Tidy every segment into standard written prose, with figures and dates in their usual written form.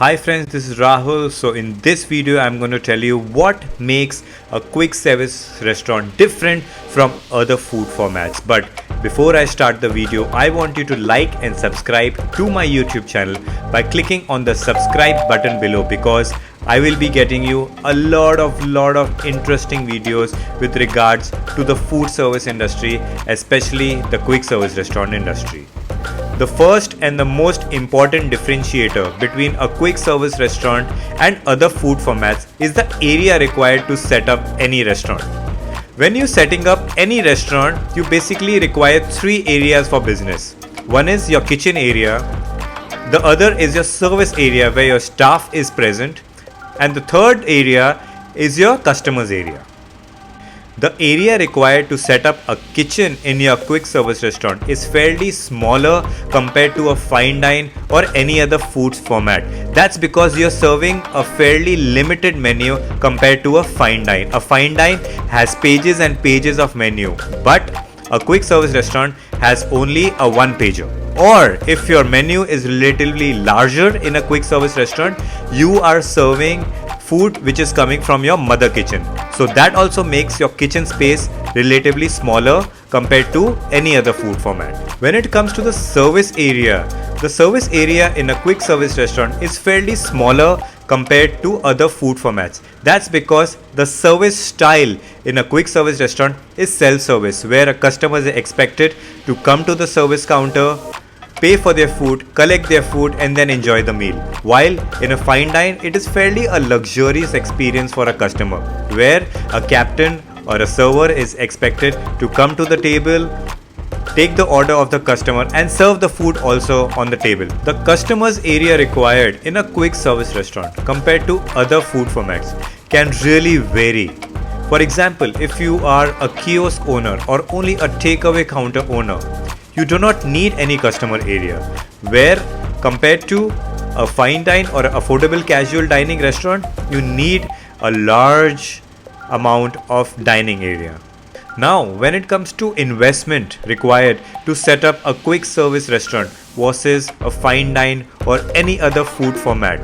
Hi friends, this is Rahul. So in this video I'm going to tell you what makes a quick service restaurant different from other food formats. But before I start the video, I want you to like and subscribe to my YouTube channel by clicking on the subscribe button below, because I will be getting you a lot of interesting videos with regards to the food service industry, especially the quick service restaurant industry. The first and the most important differentiator between a quick service restaurant and other food formats is the area required to set up any restaurant. When you're setting up any restaurant, you basically require three areas for business. One is your kitchen area, the other is your service area where your staff is present, and the third area is your customers area. The area required to set up a kitchen in your quick service restaurant is fairly smaller compared to a fine dine or any other foods format. That's because you're serving a fairly limited menu compared to a fine dine. A fine dine has pages and pages of menu, but a quick service restaurant has only a one pager. Or if your menu is relatively larger in a quick service restaurant, you are serving food which is coming from your mother kitchen. So that also makes your kitchen space relatively smaller compared to any other food format. When it comes to the service area in a quick service restaurant is fairly smaller compared to other food formats. That's because the service style in a quick service restaurant is self-service, where a customer is expected to come to the service counter, pay for their food, collect their food, and then enjoy the meal. While in a fine dine, it is fairly a luxurious experience for a customer, where a captain or a server is expected to come to the table, take the order of the customer, and serve the food also on the table. The customer's area required in a quick service restaurant compared to other food formats can really vary. For example, if you are a kiosk owner or only a takeaway counter owner, you do not need any customer area, where compared to a fine dine or affordable casual dining restaurant, you need a large amount of dining area. Now, when it comes to investment required to set up a quick service restaurant versus a fine dine or any other food format,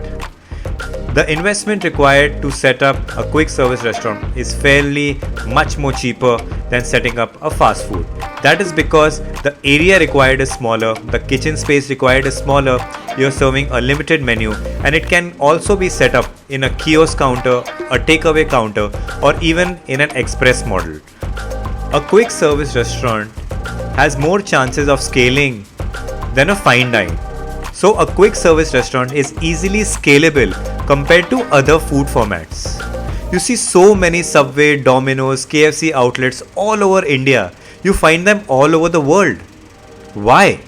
the investment required to set up a quick service restaurant is fairly much more cheaper than setting up a fast food. That is because the area required is smaller, the kitchen space required is smaller, you're serving a limited menu, and it can also be set up in a kiosk counter, a takeaway counter, or even in an express model. A quick service restaurant has more chances of scaling than a fine dine. So a quick service restaurant is easily scalable compared to other food formats. You see so many Subway, Domino's, KFC outlets all over India. You find them all over the world. Why?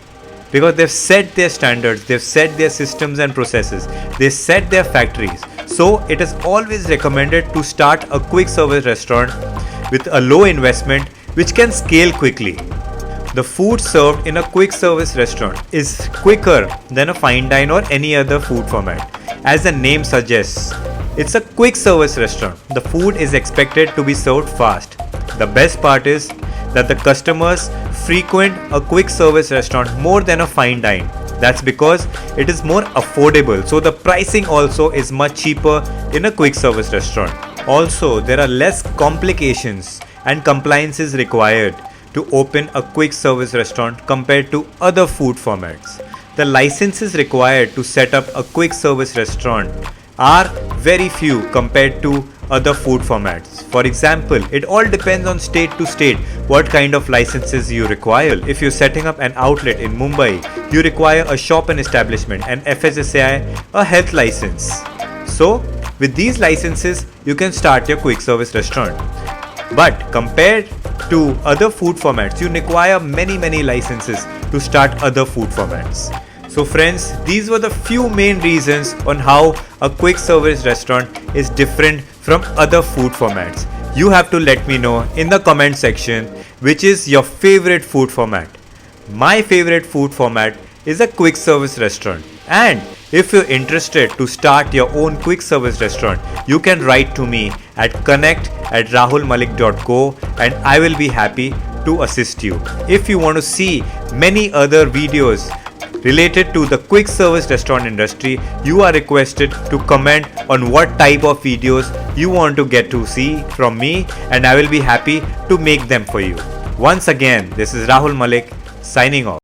Because they've set their standards, they've set their systems and processes, they set their factories. So it is always recommended to start a quick service restaurant with a low investment which can scale quickly. The food served in a quick service restaurant is quicker than a fine dine or any other food format. As the name suggests, it's a quick service restaurant. The food is expected to be served fast. The best part is that the customers frequent a quick service restaurant more than a fine dine. That's because it is more affordable, so the pricing also is much cheaper in a quick service restaurant. Also, there are less complications and compliances required to open a quick service restaurant compared to other food formats. The licenses required to set up a quick service restaurant are very few compared to other food formats. For example, it all depends on state to state what kind of licenses you require. If you're setting up an outlet in Mumbai, you require a shop and establishment, and FSSAI, a health license. So, with these licenses, you can start your quick service restaurant. But compared to other food formats, you require many licenses to start other food formats. So friends, these were the few main reasons on how a quick service restaurant is different from other food formats. You have to let me know in the comment section which is your favorite food format. My favorite food format is a quick service restaurant. And if you're interested to start your own quick service restaurant, you can write to me at connect@rahulmalik.co and I will be happy to assist you. If you want to see many other videos related to the quick service restaurant industry, you are requested to comment on what type of videos you want to get to see from me, and I will be happy to make them for you. Once again, this is Rahul Malik signing off.